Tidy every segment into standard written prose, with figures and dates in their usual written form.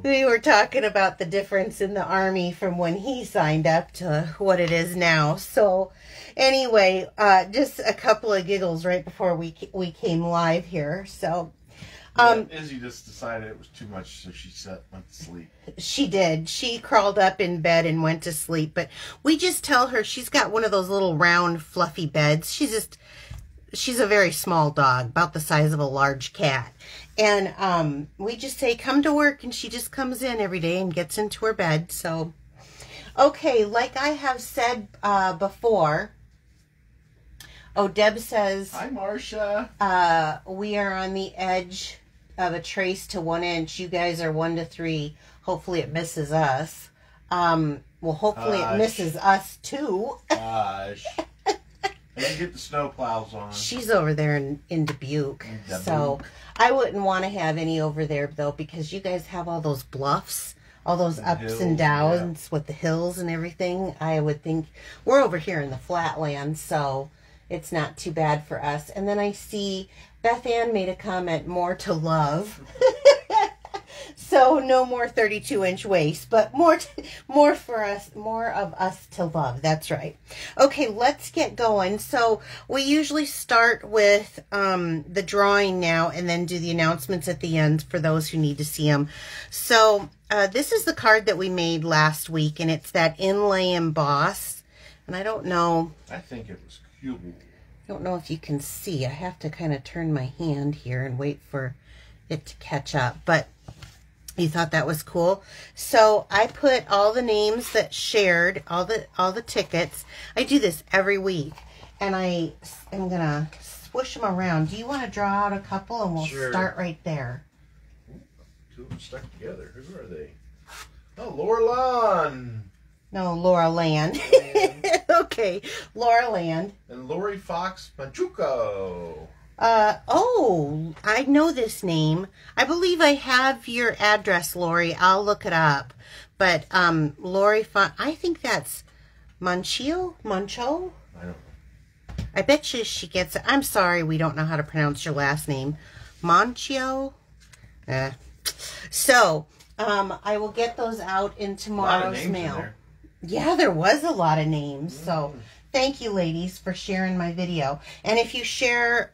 We were talking about the difference in the Army from when he signed up to what it is now. So anyway, just a couple of giggles right before we came live here. So Izzy just decided it was too much, so she went to sleep. She did. She crawled up in bed and went to sleep. But we just tell her she's got one of those little round fluffy beds. She's a very small dog, about the size of a large cat. And we just say, come to work, and she just comes in every day and gets into her bed. So, okay, like I have said before, Deb says, hi, Marcia. We are on the edge of a trace to 1 inch. You guys are 1 to 3. Hopefully it misses us. Well, hopefully it misses us too. Gosh. And you get the snow plows on. She's over there in Dubuque. So I wouldn't want to have any over there, though, because you guys have all those bluffs, all those ups and downs with the hills and everything. I would think we're over here in the flatland, so it's not too bad for us. And then I see Beth Ann made a comment, more to love. So no more 32-inch waist, but more for us, more of us to love. That's right. Okay, let's get going. So we usually start with the drawing now and then do the announcements at the end for those who need to see them. So this is the card that we made last week, and it's that inlay emboss. And I don't know. I think it was cute. I don't know if you can see. I have to kind of turn my hand here and wait for it to catch up. But you thought that was cool. So I put all the names that shared, all the tickets. I do this every week, and I am gonna swoosh them around. Do you want to draw out a couple, and we'll start right there? Two of them stuck together. Who are they? Oh, Laura Lund. No, Laura Land. Okay, Laura Land. And Lori Fox Manchuco. Oh, I know this name. I believe I have your address, Lori. I'll look it up. But, Lori, I think that's Mancho? I don't know. I bet you she gets it. I'm sorry, we don't know how to pronounce your last name. Manchio? So, I will get those out in tomorrow's mail. Yeah, there was a lot of names. So, thank you, ladies, for sharing my video. And if you share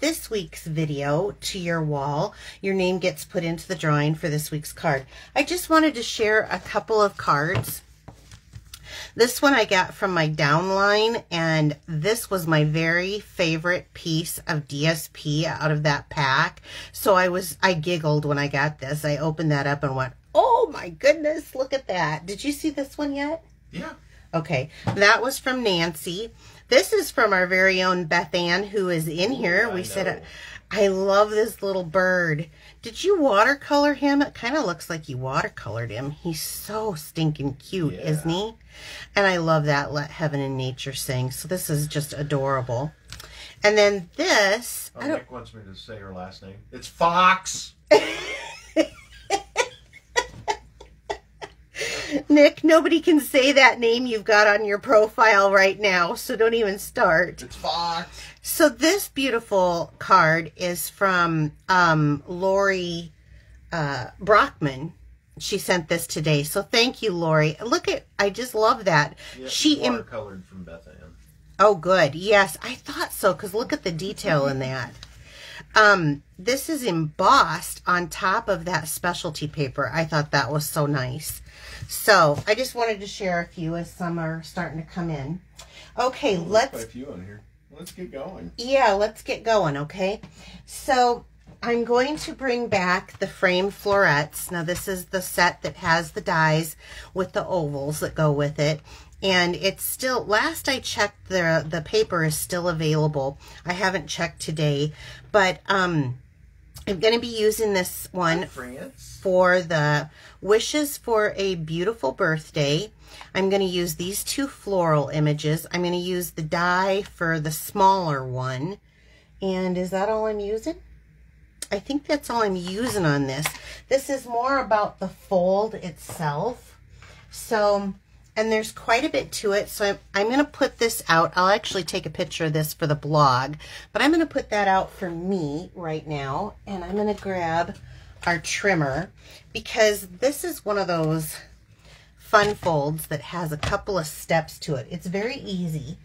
this week's video to your wall, your name gets put into the drawing for this week's card. I just wanted to share a couple of cards. This one I got from my downline, and this was my very favorite piece of DSP out of that pack. So I giggled when I got this. I opened that up and went, oh my goodness, look at that. Did you see this one yet? Yeah. Okay, that was from Nancy. This is from our very own Beth Ann, who is in here. We said, I love this little bird. Did you watercolor him? It kind of looks like you watercolored him. He's so stinking cute, isn't he? And I love that Let Heaven and Nature Sing. So this is just adorable. And then this... Nick wants me to say her last name. It's Fox. Nick, nobody can say that name you've got on your profile right now, so don't even start. It's Fox. So this beautiful card is from Lori Brockman. She sent this today, so thank you, Lori. Look at, I just love that. Yeah, she watercolored from Beth Ann. Oh, good. Yes, I thought so, because look at the detail in that. This is embossed on top of that specialty paper. I thought that was so nice. So I just wanted to share a few as some are starting to come in. Okay, let's... Quite a few on here. Let's get going. Yeah, let's get going, okay? So I'm going to bring back the framed florets. Now this is the set that has the dies with the ovals that go with it. And it's still, last I checked, the paper is still available. I haven't checked today, but I'm going to be using this one for the Wishes for a Beautiful Birthday. I'm going to use these two floral images. I'm going to use the die for the smaller one. And is that all I'm using? I think that's all I'm using on this. This is more about the fold itself. So... and there's quite a bit to it, so I'm going to put this out. I'll actually take a picture of this for the blog, but I'm going to put that out for me right now, and I'm going to grab our trimmer, because this is one of those fun folds that has a couple of steps to it. It's very easy,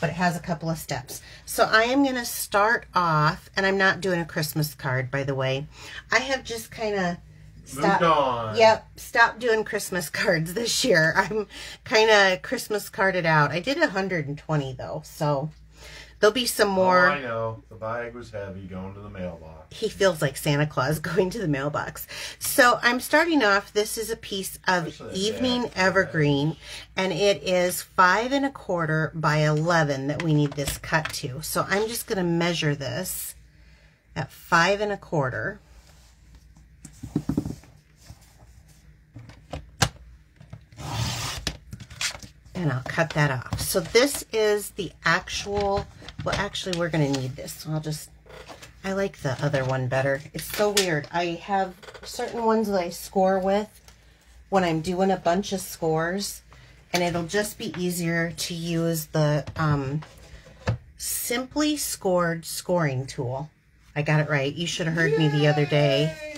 but it has a couple of steps. So I am going to start off, and I'm not doing a Christmas card, by the way. I have just kind of stopped doing Christmas cards this year. I'm kind of Christmas carded out. I did 120 though, so there'll be some more. Oh, I know. The bag was heavy going to the mailbox. He feels like Santa Claus going to the mailbox. So I'm starting off. This is a piece of evening evergreen, and it is 5 1/4 by 11 that we need this cut to. So I'm just going to measure this at 5 1/4. And I'll cut that off. So this is the actual, well, actually we're going to need this. So I like the other one better. It's so weird. I have certain ones that I score with when I'm doing a bunch of scores, and it'll just be easier to use the Simply Scored scoring tool. I got it right. You should have heard me the other day.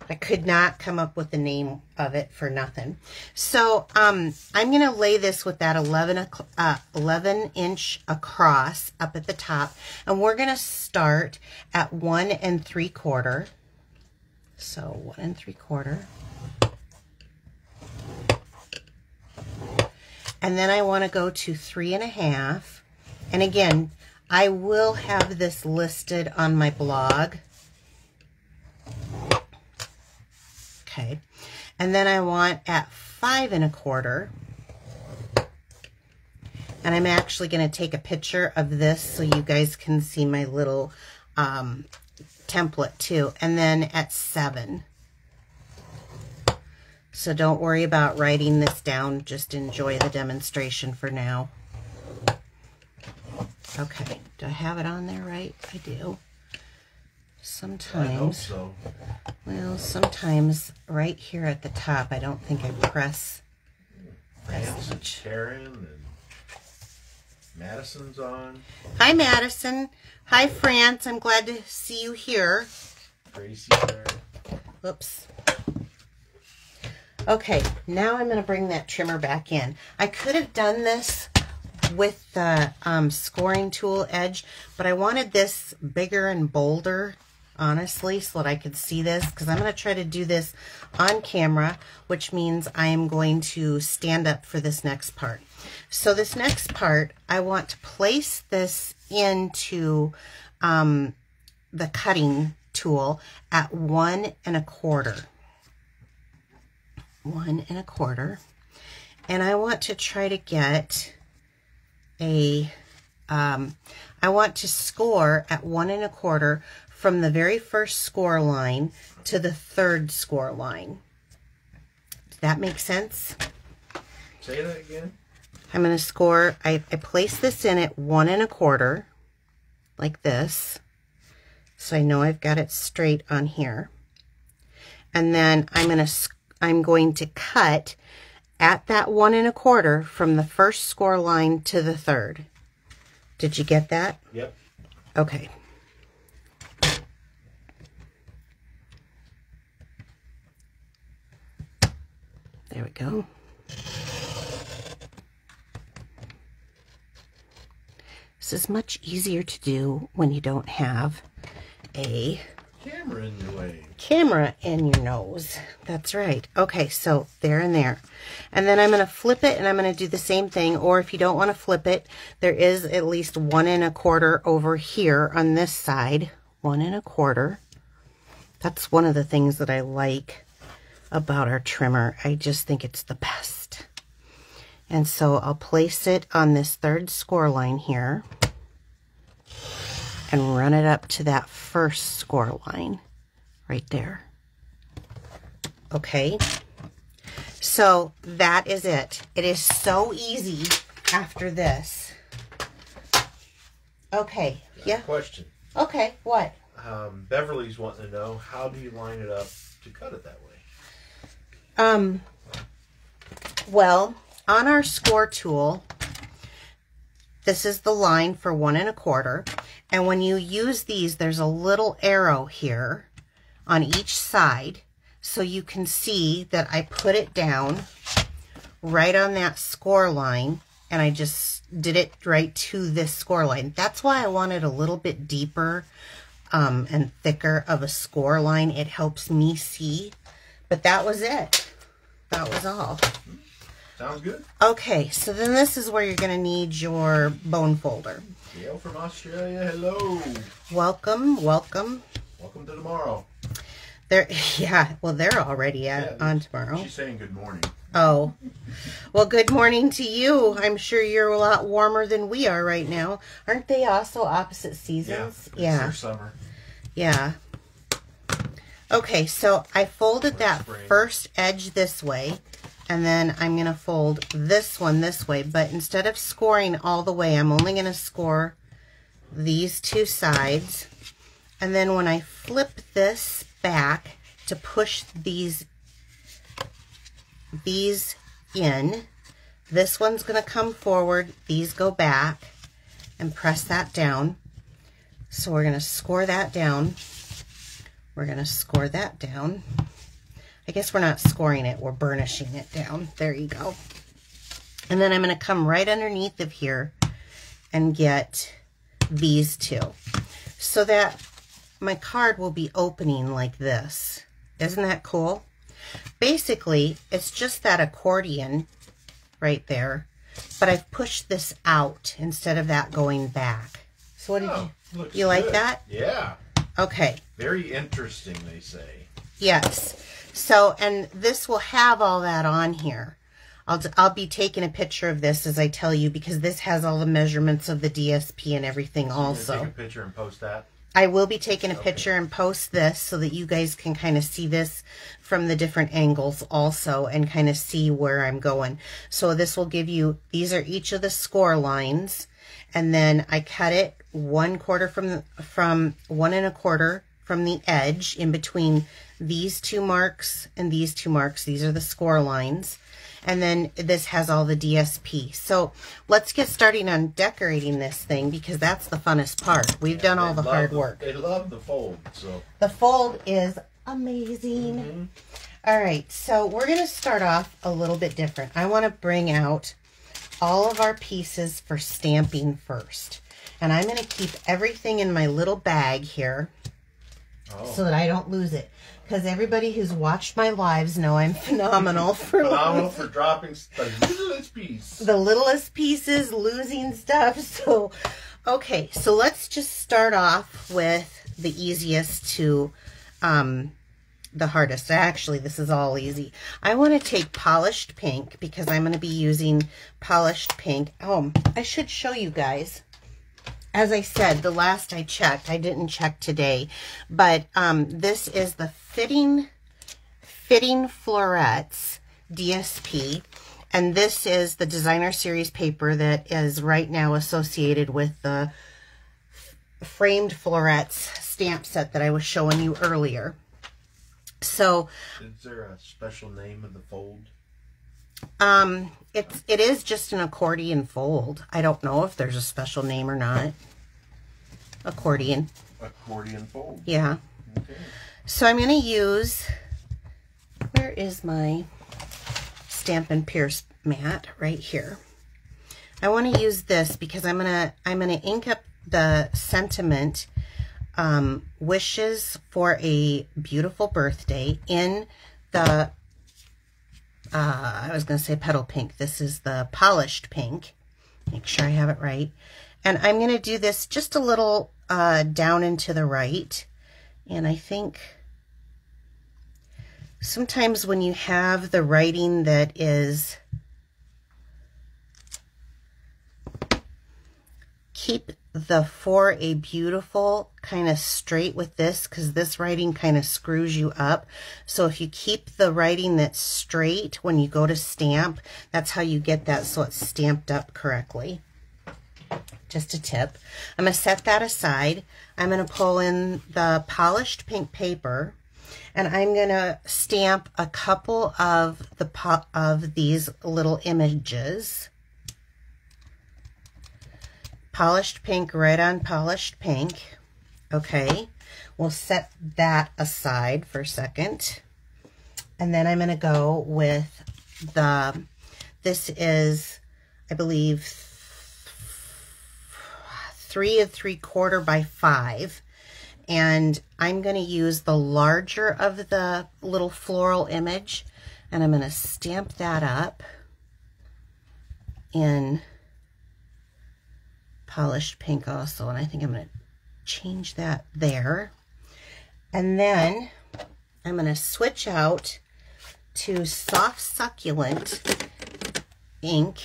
I could not come up with the name of it for nothing. So I'm going to lay this with that 11 inch across up at the top. And we're going to start at 1 3/4. So 1 3/4. And then I want to go to 3 1/2. And again, I will have this listed on my blog. Okay, and then I want at 5 1/4, and I'm actually going to take a picture of this so you guys can see my little template too, and then at 7. So don't worry about writing this down, just enjoy the demonstration for now. Okay, do I have it on there right? I do. Sometimes, I hope so. Well, sometimes right here at the top, I don't think I press Francis, Karen, and Madison's on. Hi, Madison. Hi, France. I'm glad to see you here. Tracy's there. Oops. Okay, now I'm going to bring that trimmer back in. I could have done this with the scoring tool edge, but I wanted this bigger and bolder, honestly, so that I could see this, because I'm going to try to do this on camera, which means I am going to stand up for this next part. So this next part, I want to place this into the cutting tool at 1 1/4. 1 1/4. And I want to try to get I want to score at 1 1/4 from the very first score line to the 3rd score line. Does that make sense? Say that again. I'm going to score, I place this in at 1 1/4, like this, so I know I've got it straight on here. And then I'm going to cut at that 1 1/4 from the first score line to the 3rd. Did you get that? Yep. Okay. There we go. This is much easier to do when you don't have a camera in your way. Camera in your nose. That's right. Okay, so there and there. And then I'm going to flip it, and I'm going to do the same thing. Or if you don't want to flip it, there is at least 1 1/4 over here on this side. 1 1/4. That's one of the things that I like about our trimmer. I just think it's the best. And so I'll place it on this 3rd score line here and run it up to that 1st score line right there. Okay, so that is it. It is so easy after this. Okay, yeah. Question. Okay, what? Beverly's wanting to know, how do you line it up to cut it that way? Well, on our score tool, this is the line for 1 1/4. And when you use these, there's a little arrow here on each side so you can see that I put it down right on that score line, and I just did it right to this score line. That's why I wanted a little bit deeper and thicker of a score line. It helps me see, but that was it. That was all. Sounds good. Okay, so then this is where you're going to need your bone folder. Gail from Australia, hello. Welcome, welcome. Welcome to tomorrow. Yeah, well, they're already on tomorrow. She's saying good morning. Oh, well, good morning to you. I'm sure you're a lot warmer than we are right now. Aren't they also opposite seasons? Yeah, it's their summer. Yeah. Okay, so I folded that first edge this way, and then I'm going to fold this one this way, but instead of scoring all the way, I'm only going to score these two sides. And then when I flip this back to push these in, this one's going to come forward, these go back, and press that down. So we're going to score that down. We're going to score that down. I guess we're not scoring it, we're burnishing it down. There you go. And then I'm going to come right underneath of here and get these two, so that my card will be opening like this. Isn't that cool? Basically, it's just that accordion right there, but I've pushed this out instead of that going back. So what did you like that? Yeah. Okay. Very interesting, they say. Yes. So, and this will have all that on here. I'll be taking a picture of this as I tell you, because this has all the measurements of the DSP and everything also. You're gonna take a picture and post that? I will be taking a picture and post this so that you guys can kind of see this from the different angles also and kind of see where I'm going. So this will give you, these are each of the score lines, and then I cut it 1/4 from 1 1/4 from the edge in between these two marks and these two marks. These are the score lines. And then this has all the DSP. So let's get starting on decorating this thing, because that's the funnest part. We've done all the hard work. They love the fold. So the fold is amazing. All right, so we're going to start off a little bit different. I want to bring out all of our pieces for stamping first. And I'm going to keep everything in my little bag here so that I don't lose it. Because everybody who's watched my lives know I'm phenomenal for dropping the littlest piece. The littlest pieces, losing stuff. So, okay, so let's just start off with the easiest to the hardest. Actually, this is all easy. I want to take polished pink, because I'm going to be using polished pink. Oh, I should show you guys. As I said, the last I checked, I didn't check today, but this is the Fitting Florets DSP, and this is the designer series paper that is right now associated with the framed florets stamp set that I was showing you earlier. So, is there a special name of the fold? It is just an accordion fold. I don't know if there's a special name or not. Accordion. Accordion fold. Yeah. Okay. So I'm going to use, where is my Stampin' Pierce mat? Right here. I want to use this because I'm gonna ink up the sentiment, wishes for a beautiful birthday, in the I was going to say petal pink. This is the polished pink. Make sure I have it right. And I'm going to do this just a little down and to the right. And I think sometimes when you have the writing that is, keep the for a beautiful kind of straight with this, because this writing kind of screws you up. So if you keep the writing that's straight when you go to stamp, that's how you get that so it's stamped up correctly. Just a tip. I'm going to set that aside. I'm going to pull in the polished pink paper, and I'm going to stamp a couple of these little images. Polished pink right on polished pink. Okay. we'll set that aside for a second. And then I'm going to go with this is, I believe, 3 3/4 by 5. And I'm going to use the larger of the little floral image, and I'm going to stamp that up in polished pink also. And I think I'm going to change that there. And then I'm going to switch out to soft succulent ink,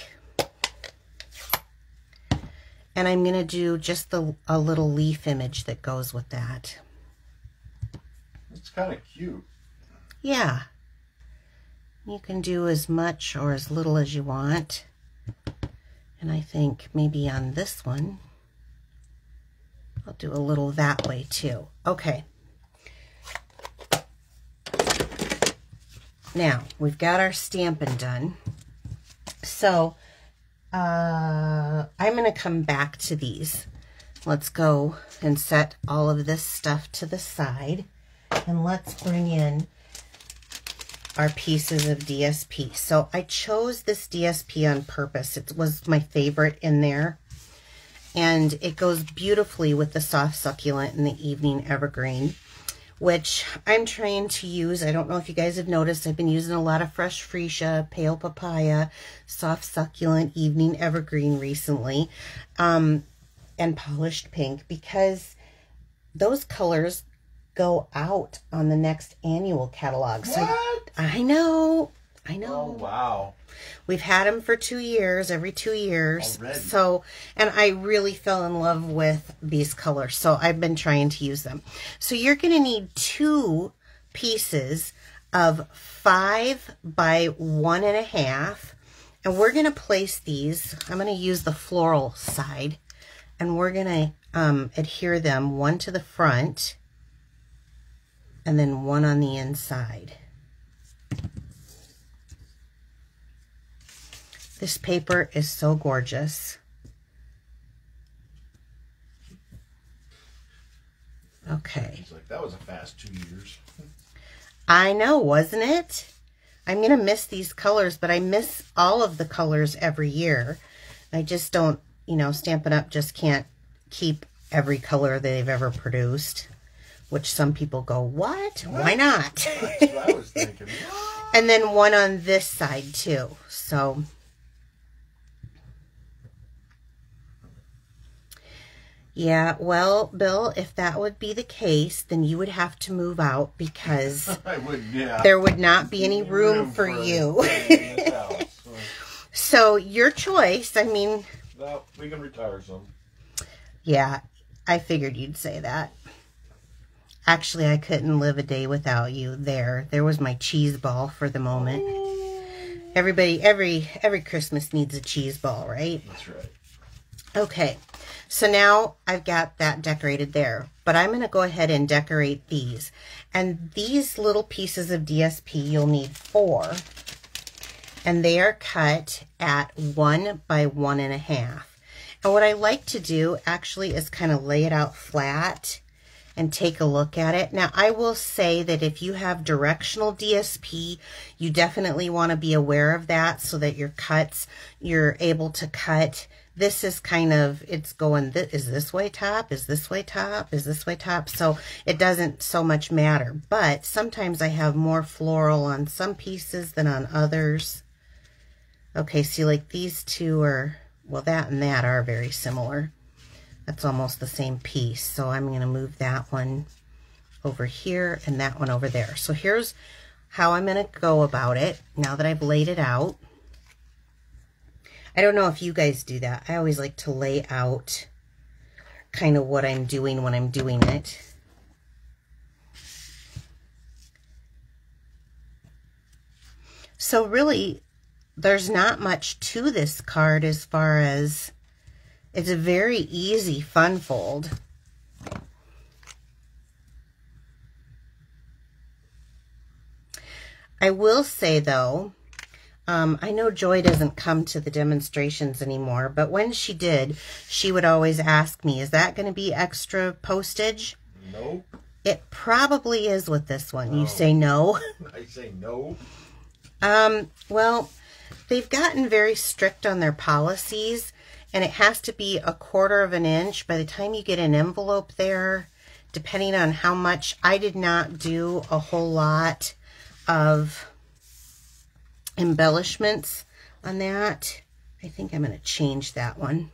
and I'm going to do just a little leaf image that goes with that. It's kind of cute. Yeah. You can do as much or as little as you want. And I think maybe on this one, I'll do a little that way too. Okay. Now, we've got our Stampin' done. So, I'm going to come back to these. Let's go and set all of this stuff to the side. And let's bring in our pieces of DSP. So, I chose this DSP on purpose. It was my favorite in there. And it goes beautifully with the soft succulent and the evening evergreen, which I'm trying to use. I don't know if you guys have noticed, I've been using a lot of fresh freesia, pale papaya, soft succulent, evening evergreen recently, and polished pink, because those colors go out on the next annual catalog. So What? I know. Oh, wow. We've had them for 2 years, every 2 years. Already. So, and I really fell in love with these colors. So I've been trying to use them. So you're going to need 2 pieces of 5 by 1.5. And we're going to place these. I'm going to use the floral side. And we're going to adhere them, one to the front and then one on the inside. This paper is so gorgeous. Okay. It's like, that was a fast 2 years. I know, wasn't it? I'm going to miss these colors, but I miss all of the colors every year. I just don't, you know, Stampin' Up! Just can't keep every color they've ever produced, which some people go, what? Why not? That's what I was thinking. And then one on this side too. So... yeah, well, Bill, if that would be the case, then you would have to move out, because there would not be any room for you. So your choice. I mean, well, we can retire some. Yeah, I figured you'd say that. Actually, I couldn't live a day without you. There was my cheese ball for the moment. Everybody, every Christmas needs a cheese ball, right? That's right. Okay, so now I've got that decorated there, but I'm going to go ahead and decorate these. And these little pieces of DSP, you'll need 4, and they are cut at 1 by 1.5. And what I like to do actually is kind of lay it out flat and take a look at it. Now, I will say that if you have directional DSP, you definitely want to be aware of that, so that your cuts, you're able to cut. This is kind of, it's going, is this way top? Is this way top? Is this way top? So it doesn't so much matter. But sometimes I have more floral on some pieces than on others. Okay, see, like these two are, well, that and that are very similar. That's almost the same piece. So I'm going to move that one over here and that one over there. So here's how I'm going to go about it now that I've laid it out. I don't know if you guys do that. I always like to lay out kind of what I'm doing when I'm doing it. So really, there's not much to this card as far as, it's a very easy fun fold. I will say though, I know Joy doesn't come to the demonstrations anymore, but when she did, she would always ask me, is that going to be extra postage? Nope. It probably is with this one. Oh. You say no? I say no. Well, they've gotten very strict on their policies, and it has to be 1/4 of an inch. By the time you get an envelope there, depending on how much, I did not do a whole lot of embellishments on that. I think I'm going to change that one.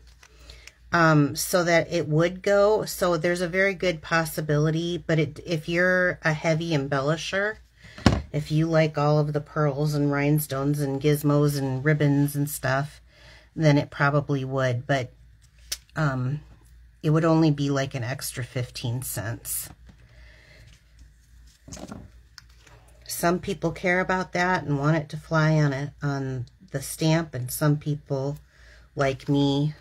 So that it would go. So there's a very good possibility, but if you're a heavy embellisher, if you like all of the pearls and rhinestones and gizmos and ribbons and stuff, then it probably would, but it would only be like an extra 15 cents. Some people care about that and want it to fly on the stamp, and some people, like me,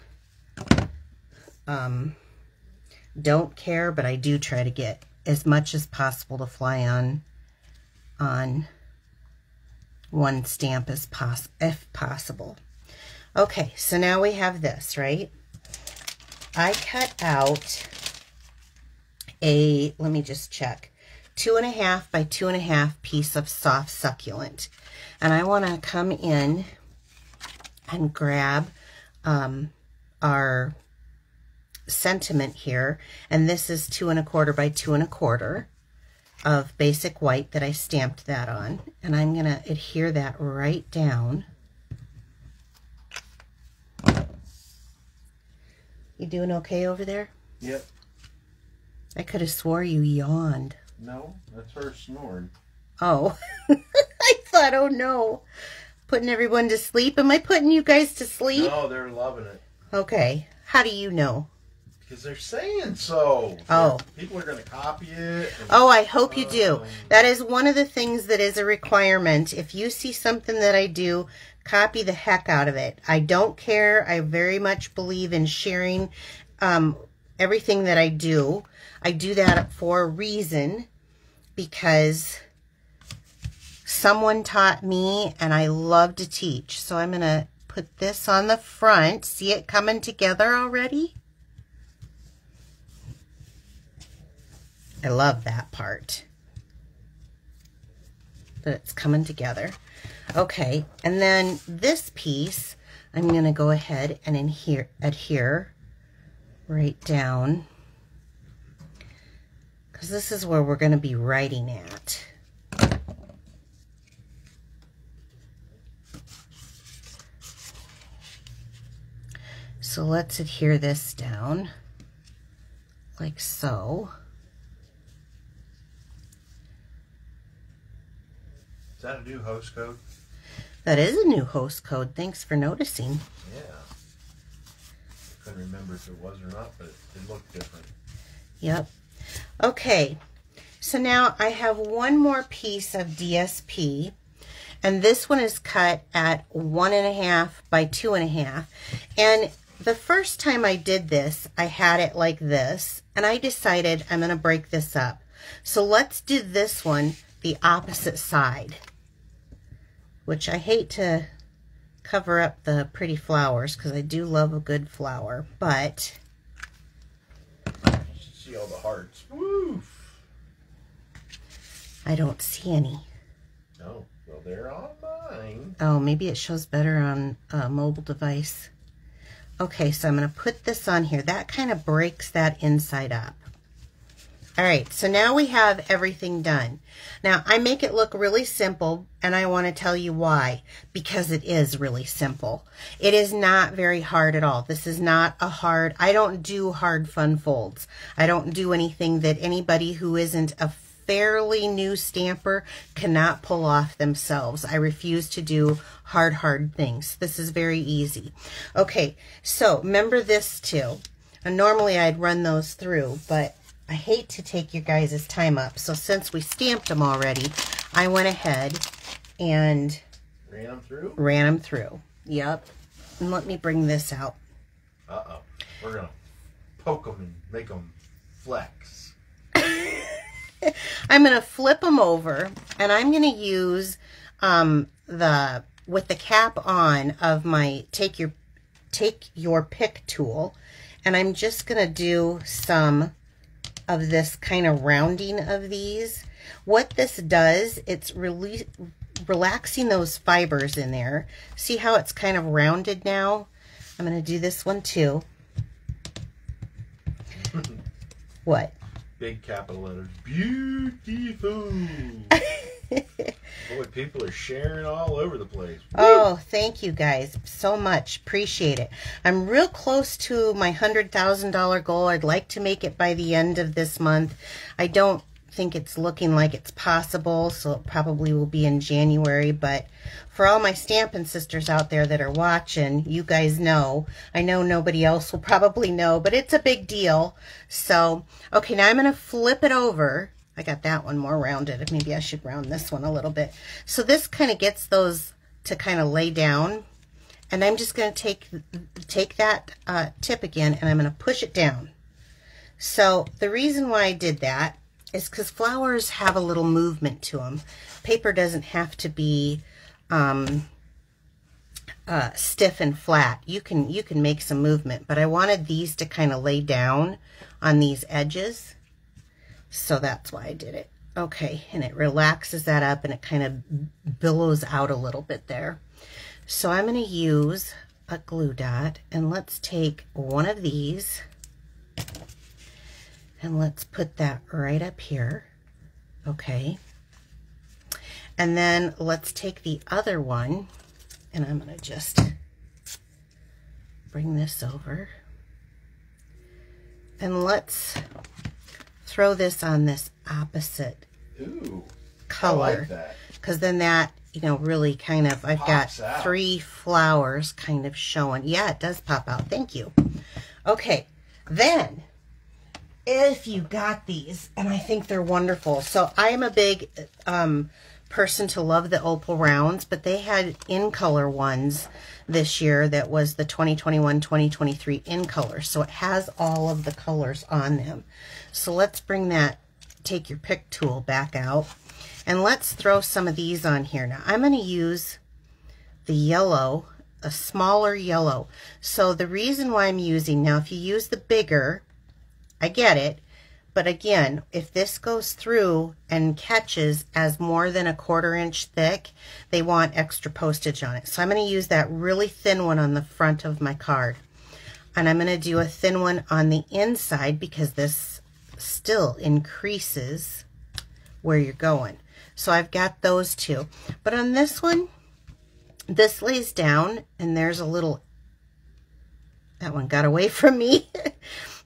don't care, but I do try to get as much as possible to fly on one stamp as if possible. Okay, so now we have this, right? I cut out let me just check, 2.5 by 2.5 piece of soft succulent, and I want to come in and grab our sentiment here, and this is 2 1/4 by 2 1/4 of basic white that I stamped that on, and I'm going to adhere that right down. You doing okay over there? Yep. I could have swore you yawned. No, that's her snoring. Oh, I thought, oh no, putting everyone to sleep. Am I putting you guys to sleep? No, they're loving it. Okay, how do you know? Because they're saying so. Oh. People are going to copy it. Oh, I hope you do. That is one of the things that is a requirement. If you see something that I do, copy the heck out of it. I don't care. I very much believe in sharing everything that I do. I do that for a reason, because someone taught me and I love to teach. So I'm going to put this on the front. See it coming together already? I love that part. But it's coming together. Okay, and then this piece, I'm going to go ahead and adhere right down, because this is where we're going to be writing at. So let's adhere this down like so. Is that a new host code? That is a new host code. Thanks for noticing. Yeah. I couldn't remember if it was or not, but it looked different. Yep. Okay. So now I have one more piece of DSP, and this one is cut at 1.5 by 2.5. And the first time I did this, I had it like this, and I decided I'm going to break this up. So let's do this one the opposite side, which I hate to cover up the pretty flowers because I do love a good flower, but see all the hearts. Woof. I don't see any. Oh, well, they're on mine. Oh, maybe it shows better on a mobile device. Okay, so I'm going to put this on here. That kind of breaks that inside up. All right, so now we have everything done. Now, I make it look really simple, and I want to tell you why. Because it is really simple. It is not very hard at all. This is not a hard, I don't do hard fun folds. I don't do anything that anybody who isn't a fairly new stamper cannot pull off themselves. I refuse to do hard things. This is very easy. Okay, so remember this too. And normally I'd run those through, but I hate to take your guys' time up. So since we stamped them already, I went ahead and ran them through? Ran them through. Yep. And let me bring this out. Uh-oh. We're going to poke them and make them flex. I'm going to flip them over, and I'm going to use with the cap on of my take your pick tool, and I'm just going to do some of this kind of rounding of these. What this does, it's relaxing those fibers in there. See how it's kind of rounded now? I'm going to do this one too. What? Big capital letters. Beautiful. Boy, people are sharing all over the place. Oh, thank you guys so much. Appreciate it. I'm real close to my $100,000 goal. I'd like to make it by the end of this month. I don't think it's looking like it's possible, so it probably will be in January. But for all my Stampin' sisters out there that are watching, you guys know. I know nobody else will probably know, but it's a big deal. So, okay, now I'm going to flip it over. I got that one more rounded. Maybe I should round this one a little bit. So this kind of gets those to kind of lay down. And I'm just going to take that tip again, and I'm going to push it down. So the reason why I did that is because flowers have a little movement to them. Paper doesn't have to be stiff and flat. You can make some movement, but I wanted these to kind of lay down on these edges. So that's why I did it. Okay, and it relaxes that up and it kind of billows out a little bit there. So I'm going to use a glue dot, and let's take one of these and let's put that right up here. Okay. And then let's take the other one, and I'm going to just bring this over. And let's throw this on this opposite color. I like that. Because then that, you know, really kind of, I've got out. 3 flowers kind of showing. Yeah, it does pop out. Thank you. Okay, then if you got these, and I think they're wonderful. So I am a big person to love the opal rounds, but they had in color ones this year that was the 2021-2023 in color. So it has all of the colors on them. So let's bring that, take your pick tool back out, and let's throw some of these on here. Now I'm going to use the yellow, a smaller yellow. So the reason why I'm using, now if you use the bigger, I get it, but again, if this goes through and catches as more than 1/4 inch thick, they want extra postage on it. So I'm going to use that really thin one on the front of my card. And I'm going to do a thin one on the inside because this still increases where you're going. So I've got those two. But on this one, this lays down, and there's a little, that one got away from me.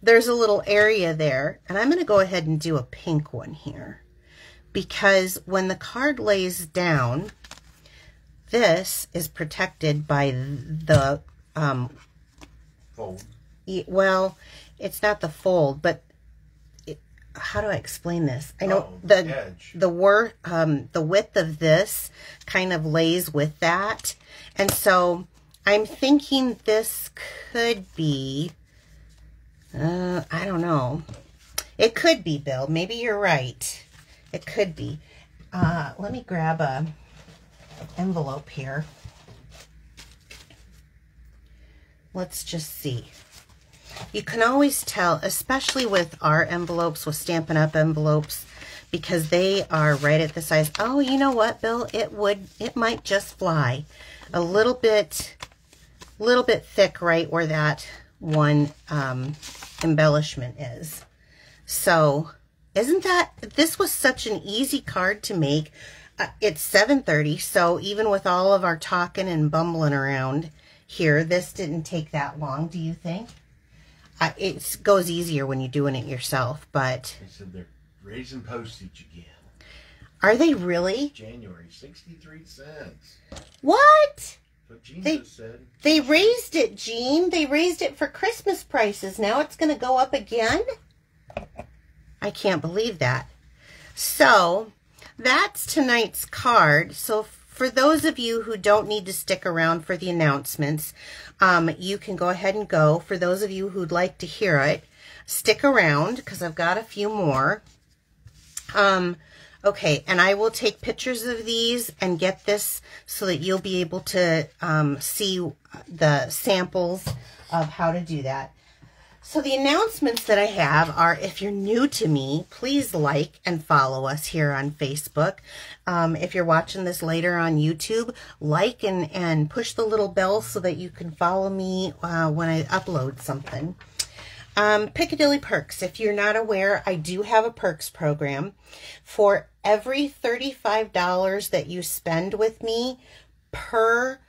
There's a little area there, and I'm going to go ahead and do a pink one here, because when the card lays down, this is protected by the Fold. well, it's not the fold, but how do I explain this? I know the width of this kind of lays with that, and so I'm thinking this could be, I don't know. It could be, Bill. Maybe you're right. It could be. Let me grab a envelope here. Let's just see. You can always tell, especially with our envelopes, with Stampin' Up! Envelopes, because they are right at the size. Oh, you know what, Bill? It might just fly. A little bit thick right where that one embellishment is. So, isn't that, this was such an easy card to make. It's 7:30, so even with all of our talking and bumbling around here, this didn't take that long, do you think? It goes easier when you're doing it yourself, but... They said they're raising postage again. Are they really? January, 63 cents. What? What Jean just said. They raised it, Jean. They raised it for Christmas prices. Now it's going to go up again? I can't believe that. So, that's tonight's card. So, for those of you who don't need to stick around for the announcements, you can go ahead and go. For those of you who'd like to hear it, stick around because I've got a few more. Okay, and I will take pictures of these and get this so that you'll be able to see the samples of how to do that. So the announcements that I have are, if you're new to me, please like and follow us here on Facebook. If you're watching this later on YouTube, like and push the little bell so that you can follow me when I upload something. Piccadilly Perks. If you're not aware, I do have a Perks program. For every $35 that you spend with me per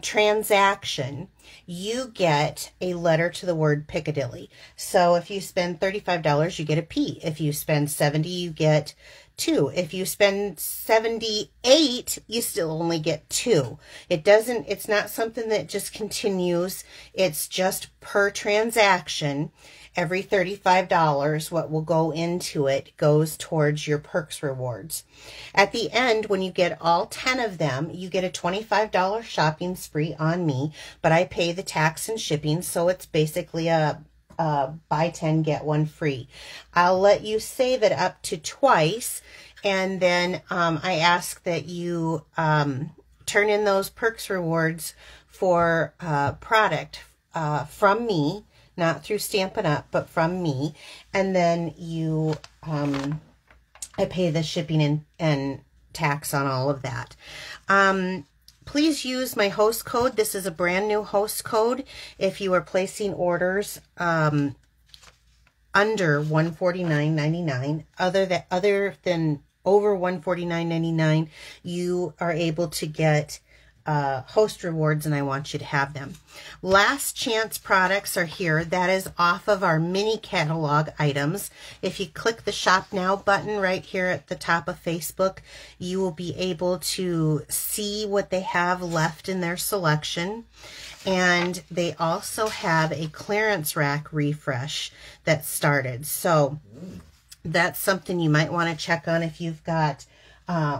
transaction, you get a letter to the word Piccadilly. So if you spend $35, you get a P. If you spend $70, you get 2. If you spend $78, you still only get 2. It's not something that just continues. It's just per transaction. Every $35, what will go into it goes towards your Perks rewards. At the end, when you get all 10 of them, you get a $25 shopping spree on me, but I pay the tax and shipping, so it's basically a buy 10, get 1 free. I'll let you save it up to twice, and then I ask that you turn in those Perks rewards for product from me, not through Stampin' Up, but from me. And then you, I pay the shipping and tax on all of that. Please use my host code. This is a brand new host code. If you are placing orders under $149.99, other than over $149.99, you are able to get host rewards, and I want you to have them. Last chance products are here. That is off of our mini catalog items. If you click the shop now button right here at the top of Facebook, you will be able to see what they have left in their selection. And they also have a clearance rack refresh that started. So that's something you might want to check on if you've got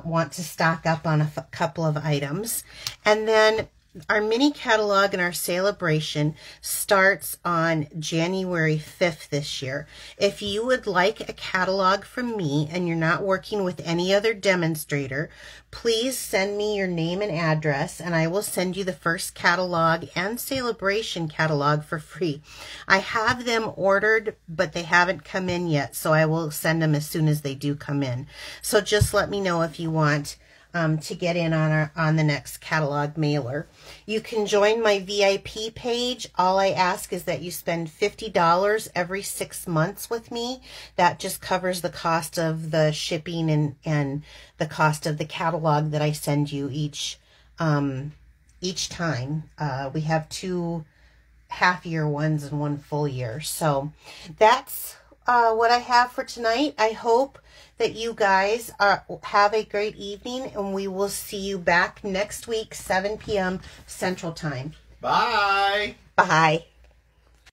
want to stock up on a couple of items. And then our mini catalog and our celebration starts on January 5th this year. If you would like a catalog from me and you're not working with any other demonstrator, please send me your name and address, and I will send you the first catalog and celebration catalog for free. I have them ordered, but they haven't come in yet, so I will send them as soon as they do come in. So just let me know if you want to get in on the next catalog mailer. You can join my VIP page. All I ask is that you spend $50 every 6 months with me. That just covers the cost of the shipping and the cost of the catalog that I send you each time. We have 2 half-year ones and 1 full year. So that's what I have for tonight. I hope that you guys have a great evening, and we will see you back next week, 7 p.m. Central Time. Bye. Bye.